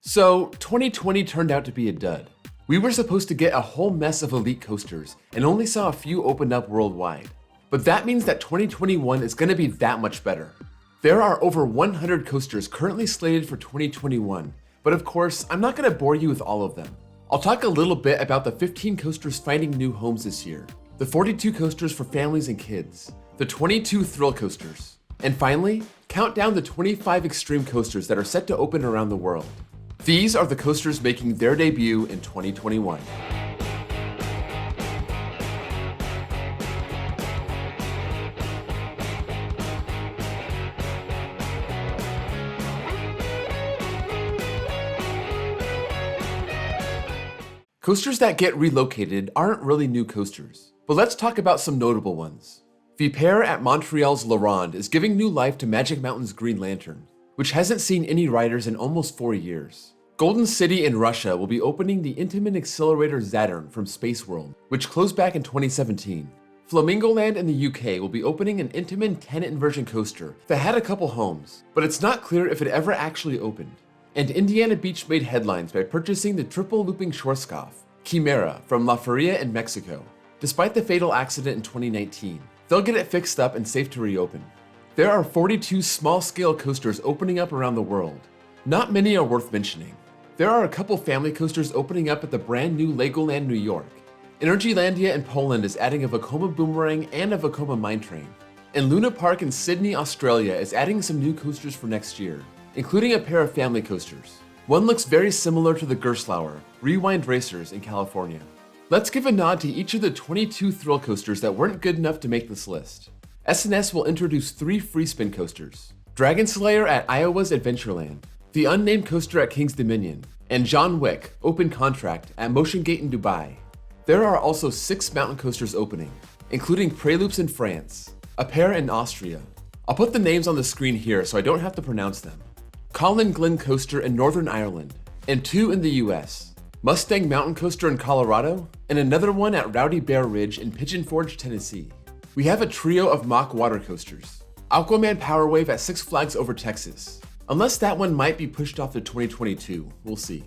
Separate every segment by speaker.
Speaker 1: So, 2020 turned out to be a dud. We were supposed to get a whole mess of elite coasters and only saw a few open up worldwide. But that means that 2021 is going to be that much better. There are over 100 coasters currently slated for 2021, but of course, I'm not going to bore you with all of them. I'll talk a little bit about the 15 coasters finding new homes this year, the 42 coasters for families and kids, the 22 thrill coasters, and finally, count down the 25 extreme coasters that are set to open around the world. These are the coasters making their debut in 2021. Coasters that get relocated aren't really new coasters, but let's talk about some notable ones. Vipère at Montreal's La Ronde is giving new life to Magic Mountain's Green Lantern, which hasn't seen any riders in almost 4 years. Golden City in Russia will be opening the Intamin Accelerator Saturn from Space World, which closed back in 2017. Flamingoland in the UK will be opening an Intamin 10 inversion coaster that had a couple homes, but it's not clear if it ever actually opened. And Indiana Beach made headlines by purchasing the triple looping Schwarzkopf, Chimera, from La Feria in Mexico. Despite the fatal accident in 2019, they'll get it fixed up and safe to reopen. There are 42 small-scale coasters opening up around the world. Not many are worth mentioning. There are a couple family coasters opening up at the brand new Legoland New York. Energylandia in Poland is adding a Vekoma Boomerang and a Vekoma Mine Train. And Luna Park in Sydney, Australia is adding some new coasters for next year, including a pair of family coasters. One looks very similar to the Gerstlauer Rewind Racers in California. Let's give a nod to each of the 22 thrill coasters that weren't good enough to make this list. S&S will introduce 3 free spin coasters: Dragon Slayer at Iowa's Adventureland, the unnamed coaster at King's Dominion, and John Wick Open Contract at Motion Gate in Dubai. There are also 6 mountain coasters opening, including Preloops in France, a pair in Austria. I'll put the names on the screen here so I don't have to pronounce them. Colin Glen Coaster in Northern Ireland, and 2 in the US. Mustang Mountain Coaster in Colorado, and another one at Rowdy Bear Ridge in Pigeon Forge, Tennessee. We have a trio of mock water coasters. Aquaman Power Wave at Six Flags Over Texas. Unless that one might be pushed off to 2022, we'll see.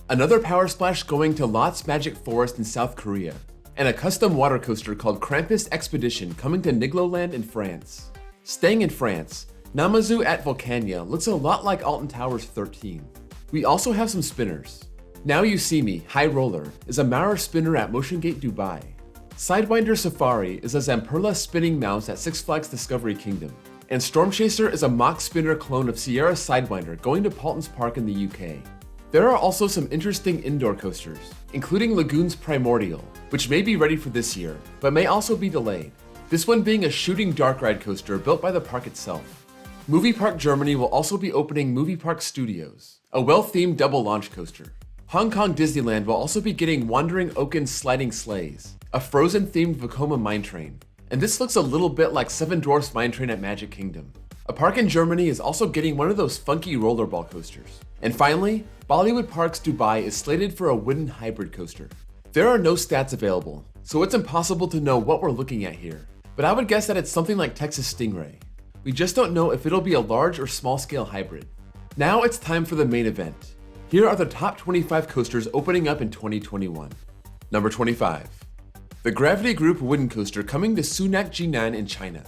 Speaker 1: Another Power Splash going to Lott's Magic Forest in South Korea. And a custom water coaster called Krampus Expedition coming to Nigloland in France. Staying in France, Namazu at Volcania looks a lot like Alton Towers 13. We also have some spinners. Now You See Me, High Roller, is a Maurer spinner at Motion Gate Dubai. Sidewinder Safari is a Zamperla spinning mouse at Six Flags Discovery Kingdom. And Storm Chaser is a mock spinner clone of Sierra Sidewinder going to Paultons Park in the UK. There are also some interesting indoor coasters, including Lagoon's Primordial, which may be ready for this year, but may also be delayed. This one being a shooting dark ride coaster built by the park itself. Movie Park Germany will also be opening Movie Park Studios, a well-themed double launch coaster. Hong Kong Disneyland will also be getting Wandering Oaken's Sliding Sleighs, a Frozen-themed Vekoma Mine Train. And this looks a little bit like Seven Dwarfs Mine Train at Magic Kingdom. A park in Germany is also getting one of those funky rollerball coasters. And finally, Bollywood Parks Dubai is slated for a wooden hybrid coaster. There are no stats available, so it's impossible to know what we're looking at here. But I would guess that it's something like Texas Stingray. We just don't know if it'll be a large or small scale hybrid. Now it's time for the main event. Here are the top 25 coasters opening up in 2021. Number 25. The Gravity Group wooden coaster coming to Sunak Jinan in China.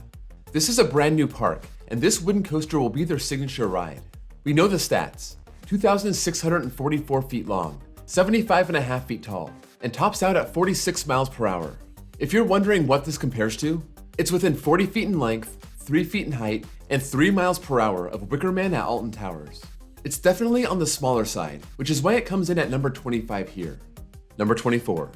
Speaker 1: This is a brand new park, and this wooden coaster will be their signature ride. We know the stats: 2,644 feet long, 75.5 feet tall, and tops out at 46 miles per hour. If you're wondering what this compares to, it's within 40 feet in length, 3 feet in height, and 3 miles per hour of Wickerman at Alton Towers. It's definitely on the smaller side, which is why it comes in at number 25 here. Number 24.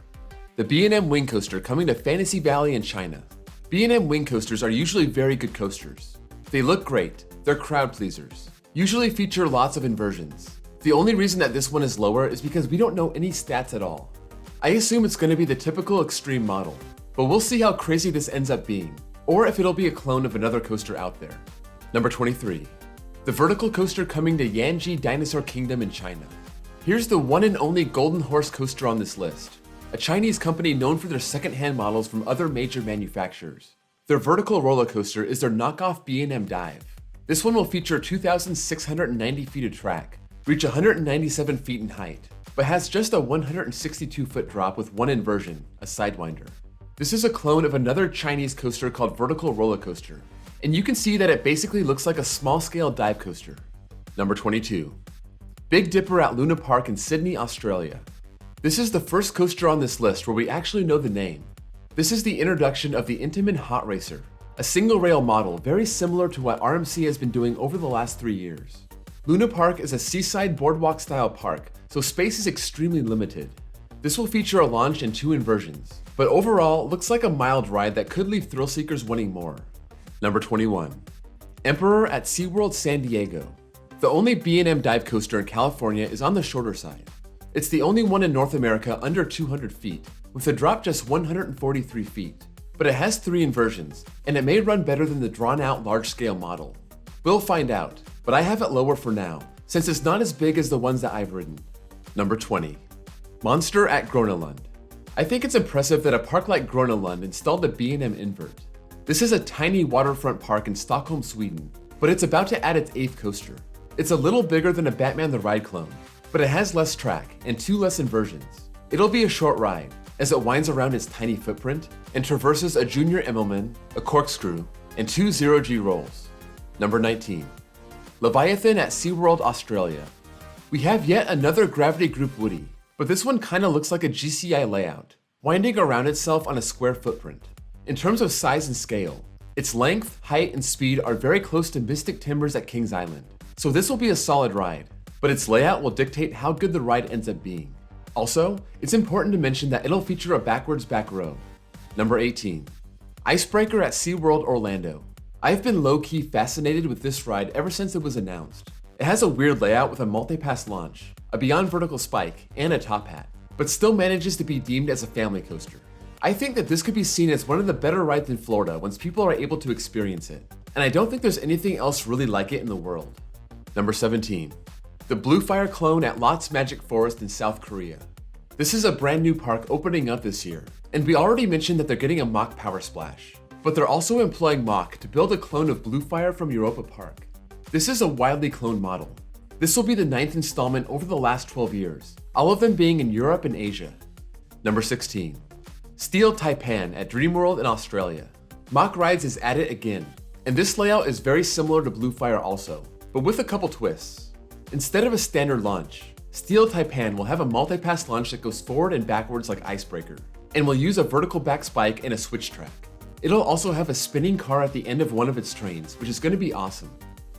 Speaker 1: The B&M Wing Coaster coming to Fantasy Valley in China. B&M Wing Coasters are usually very good coasters. They look great, they're crowd pleasers, usually feature lots of inversions. The only reason that this one is lower is because we don't know any stats at all. I assume it's going to be the typical extreme model, but we'll see how crazy this ends up being, or if it'll be a clone of another coaster out there. Number 23. The vertical coaster coming to Yanji Dinosaur Kingdom in China. Here's the one and only Golden Horse coaster on this list, a Chinese company known for their second-hand models from other major manufacturers. Their vertical roller coaster is their knockoff B&M Dive. This one will feature 2,690 feet of track, reach 197 feet in height, but has just a 162-foot drop with one inversion, a Sidewinder. This is a clone of another Chinese coaster called Vertical Roller Coaster, and you can see that it basically looks like a small-scale dive coaster. Number 22. Big Dipper at Luna Park in Sydney, Australia. This is the first coaster on this list where we actually know the name. This is the introduction of the Intamin Hot Racer, a single-rail model very similar to what RMC has been doing over the last 3 years. Luna Park is a seaside boardwalk-style park, so space is extremely limited. This will feature a launch and 2 inversions, but overall looks like a mild ride that could leave thrill seekers wanting more. Number 21. Emperor at SeaWorld San Diego. The only B&M dive coaster in California is on the shorter side. It's the only one in North America under 200 feet, with a drop just 143 feet. But it has 3 inversions, and it may run better than the drawn-out large-scale model. We'll find out, but I have it lower for now, since it's not as big as the ones that I've ridden. Number 20. Monster at Grönalund. I think it's impressive that a park like Grönalund installed a B&M invert. This is a tiny waterfront park in Stockholm, Sweden, but it's about to add its 8th coaster. It's a little bigger than a Batman the Ride clone, but it has less track and 2 less inversions. It'll be a short ride, as it winds around its tiny footprint and traverses a Junior Immelman, a corkscrew, and 2 0G rolls. Number 19. Leviathan at SeaWorld Australia. We have yet another Gravity Group Woody, but this one kinda looks like a GCI layout, winding around itself on a square footprint. In terms of size and scale, its length, height, and speed are very close to Mystic Timbers at Kings Island, so this will be a solid ride, but its layout will dictate how good the ride ends up being. Also, it's important to mention that it'll feature a backwards back row. Number 18. Icebreaker at SeaWorld Orlando. I've been low-key fascinated with this ride ever since it was announced. It has a weird layout with a multi-pass launch, a beyond vertical spike, and a top hat, but still manages to be deemed as a family coaster. I think that this could be seen as one of the better rides in Florida once people are able to experience it, and I don't think there's anything else really like it in the world. Number 17. The Blue Fire clone at Lott's Magic Forest in South Korea. This is a brand new park opening up this year, and we already mentioned that they're getting a Mach Power Splash, but they're also employing Mach to build a clone of Blue Fire from Europa Park. This is a widely cloned model. This will be the 9th installment over the last 12 years, all of them being in Europe and Asia. Number 16. Steel Taipan at Dreamworld in Australia. Mach Rides is at it again, and this layout is very similar to Blue Fire also, but with a couple twists. Instead of a standard launch, Steel Taipan will have a multi-pass launch that goes forward and backwards like Icebreaker, and will use a vertical back spike and a switch track. It'll also have a spinning car at the end of one of its trains, which is going to be awesome.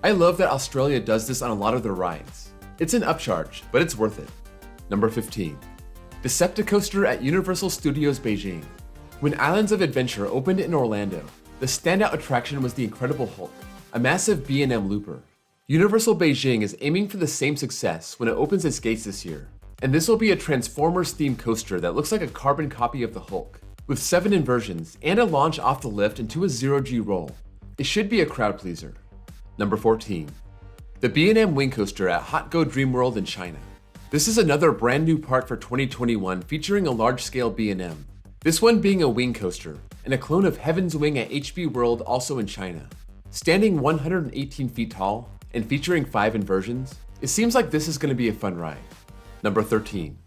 Speaker 1: I love that Australia does this on a lot of their rides. It's an upcharge, but it's worth it. Number 15. Decepticoaster at Universal Studios Beijing. When Islands of Adventure opened in Orlando, the standout attraction was the Incredible Hulk, a massive B&M looper. Universal Beijing is aiming for the same success when it opens its gates this year, and this will be a Transformers-themed coaster that looks like a carbon copy of the Hulk, with 7 inversions and a launch off the lift into a 0G roll. It should be a crowd pleaser. Number 14. The B&M Wing Coaster at Hot Go Dream World in China. This is another brand new park for 2021 featuring a large-scale B&M. This one being a wing coaster, and a clone of Heaven's Wing at HB World also in China. Standing 118 feet tall, and featuring 5 inversions, it seems like this is going to be a fun ride. Number 13.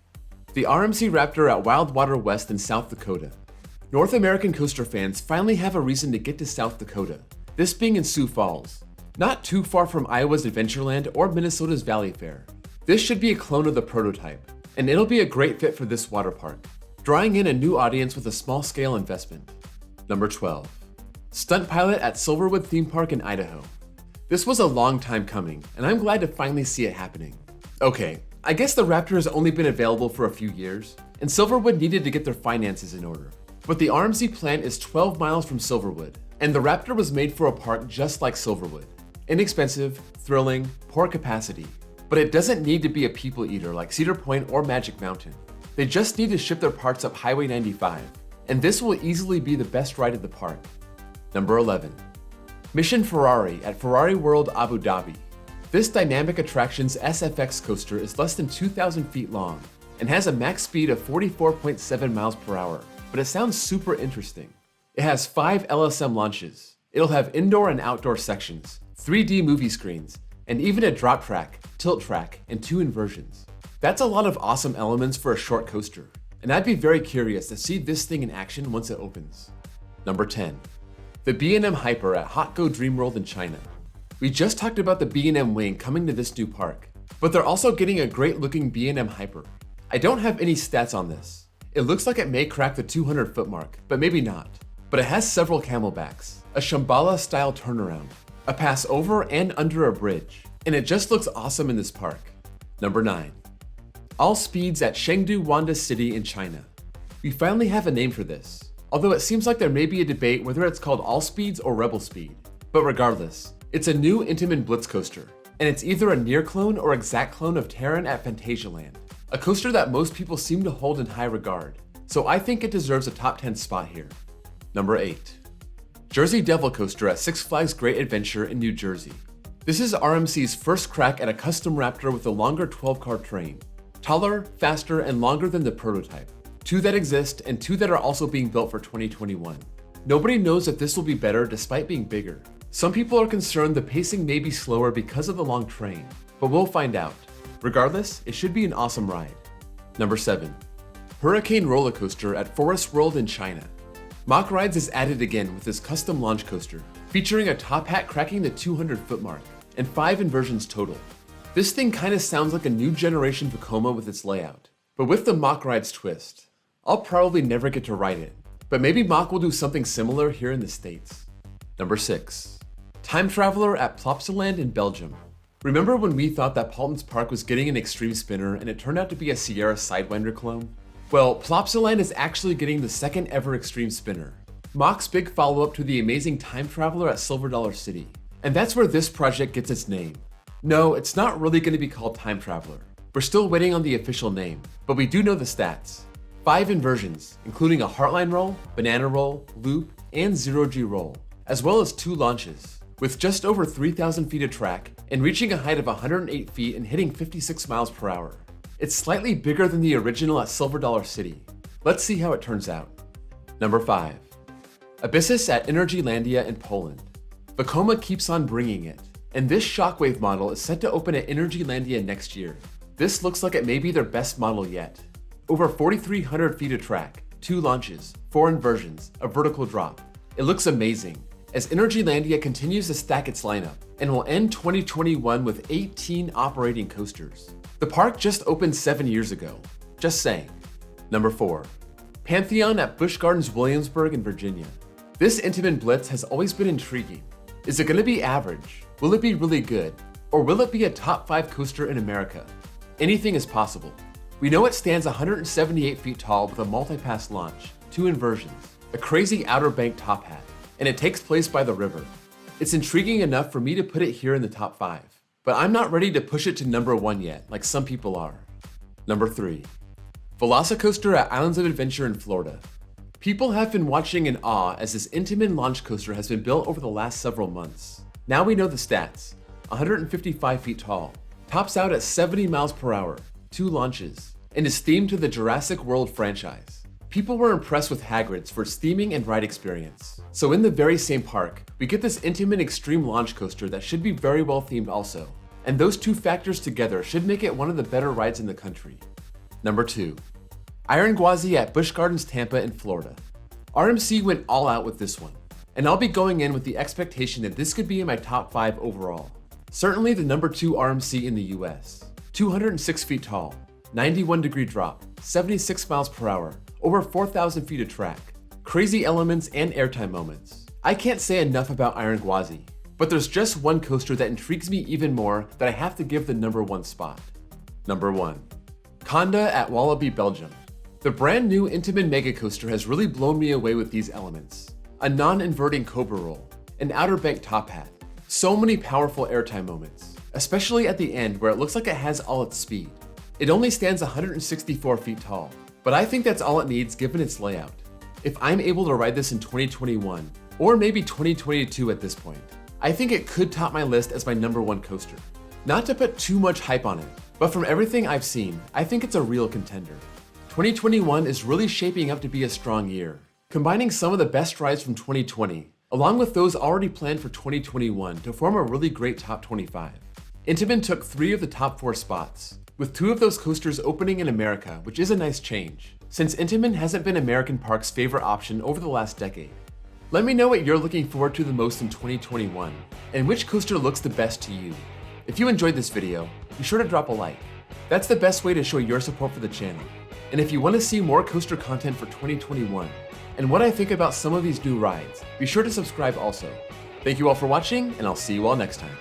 Speaker 1: The RMC Raptor at Wildwater West in South Dakota. North American coaster fans finally have a reason to get to South Dakota, this being in Sioux Falls, not too far from Iowa's Adventureland or Minnesota's Valley Fair. This should be a clone of the prototype, and it'll be a great fit for this water park, drawing in a new audience with a small-scale investment. Number 12. Stunt Pilot at Silverwood Theme Park in Idaho. This was a long time coming, and I'm glad to finally see it happening. Okay, I guess the Raptor has only been available for a few years, and Silverwood needed to get their finances in order. But the RMC plant is 12 miles from Silverwood, and the Raptor was made for a park just like Silverwood. Inexpensive, thrilling, poor capacity. But it doesn't need to be a people eater like Cedar Point or Magic Mountain. They just need to ship their parts up Highway 95, and this will easily be the best ride at the park. Number 11. Mission Ferrari at Ferrari World Abu Dhabi. This dynamic attraction's SFX coaster is less than 2,000 feet long and has a max speed of 44.7 miles per hour, but it sounds super interesting. It has 5 LSM launches. It'll have indoor and outdoor sections, 3D movie screens, and even a drop track, tilt track, and 2 inversions. That's a lot of awesome elements for a short coaster, and I'd be very curious to see this thing in action once it opens. Number 10. The B&M Hyper at Hotgo Dreamworld in China. We just talked about the B&M Wing coming to this new park, but they're also getting a great looking B&M Hyper. I don't have any stats on this. It looks like it may crack the 200 foot mark, but maybe not. But it has several camelbacks, a Shambhala style turnaround, a pass over and under a bridge, and it just looks awesome in this park. Number 9. All Speeds at Chengdu Wanda City in China. We finally have a name for this, although it seems like there may be a debate whether it's called All Speeds or Rebel Speed. But regardless, it's a new Intamin Blitz coaster, and it's either a near clone or exact clone of Terran at Phantasialand, a coaster that most people seem to hold in high regard, so I think it deserves a top 10 spot here. Number 8. Jersey Devil Coaster at Six Flags Great Adventure in New Jersey. This is RMC's first crack at a custom Raptor with a longer 12-car train. Taller, faster, and longer than the prototype. 2 that exist and 2 that are also being built for 2021. Nobody knows if this will be better despite being bigger. Some people are concerned the pacing may be slower because of the long train, but we'll find out. Regardless, it should be an awesome ride. Number 7. Hurricane Roller Coaster at Forest World in China. Mach Rides is added again with this custom launch coaster, featuring a top hat cracking the 200 foot mark, and 5 inversions total. This thing kinda sounds like a new generation Vekoma with its layout, but with the Mach Rides twist. I'll probably never get to ride it, but maybe Mach will do something similar here in the States. Number 6. Time Traveler at Plopsaland in Belgium. Remember when we thought that Paulton's Park was getting an extreme spinner and it turned out to be a Sierra Sidewinder clone? Well, Plopsaland is actually getting the second ever extreme spinner. Mach's big follow-up to the amazing Time Traveler at Silver Dollar City. And that's where this project gets its name. No, it's not really going to be called Time Traveler. We're still waiting on the official name, but we do know the stats. 5 inversions, including a Heartline roll, banana roll, loop, and zero-G roll, as well as 2 launches, with just over 3,000 feet of track and reaching a height of 108 feet and hitting 56 miles per hour. It's slightly bigger than the original at Silver Dollar City. Let's see how it turns out. Number 5. Abyssus at Energylandia in Poland. Vekoma keeps on bringing it, and this Shockwave model is set to open at Energylandia next year. This looks like it may be their best model yet. Over 4,300 feet of track, 2 launches, 4 inversions, a vertical drop. It looks amazing, as Energylandia continues to stack its lineup, and will end 2021 with 18 operating coasters. The park just opened 7 years ago. Just saying. Number 4. Pantheon at Busch Gardens Williamsburg in Virginia. This Intamin Blitz has always been intriguing. Is it going to be average? Will it be really good? Or will it be a top 5 coaster in America? Anything is possible. We know it stands 178 feet tall with a multi-pass launch, 2 inversions, a crazy outer bank top hat, and it takes place by the river. It's intriguing enough for me to put it here in the top 5. But I'm not ready to push it to number 1 yet, like some people are. Number 3. Velocicoaster at Islands of Adventure in Florida. People have been watching in awe as this Intamin launch coaster has been built over the last several months. Now we know the stats. 155 feet tall, tops out at 70 miles per hour, 2 launches, and is themed to the Jurassic World franchise. People were impressed with Hagrid's for its theming and ride experience. So in the very same park, we get this Intamin Extreme launch coaster that should be very well themed also. And those 2 factors together should make it one of the better rides in the country. Number 2. Iron Gwazi at Busch Gardens Tampa in Florida. RMC went all out with this one, and I'll be going in with the expectation that this could be in my top 5 overall. Certainly the number 2 RMC in the US. 206 feet tall, 91 degree drop, 76 miles per hour, over 4,000 feet of track, crazy elements and airtime moments. I can't say enough about Iron Gwazi, but there's just one coaster that intrigues me even more that I have to give the number 1 spot. Number 1. Conda at Walibi, Belgium. The brand new Intamin Mega Coaster has really blown me away with these elements. A non-inverting Cobra roll, an outer bank top hat, so many powerful airtime moments, especially at the end where it looks like it has all its speed. It only stands 164 feet tall, but I think that's all it needs given its layout. If I'm able to ride this in 2021, or maybe 2022 at this point, I think it could top my list as my number 1 coaster. Not to put too much hype on it, but from everything I've seen, I think it's a real contender. 2021 is really shaping up to be a strong year, combining some of the best rides from 2020, along with those already planned for 2021 to form a really great top 25. Intamin took 3 of the top 4 spots, with 2 of those coasters opening in America, which is a nice change, since Intamin hasn't been American Park's favorite option over the last decade. Let me know what you're looking forward to the most in 2021, and which coaster looks the best to you. If you enjoyed this video, be sure to drop a like. That's the best way to show your support for the channel. And if you want to see more coaster content for 2021, and what I think about some of these new rides, be sure to subscribe also. Thank you all for watching, and I'll see you all next time.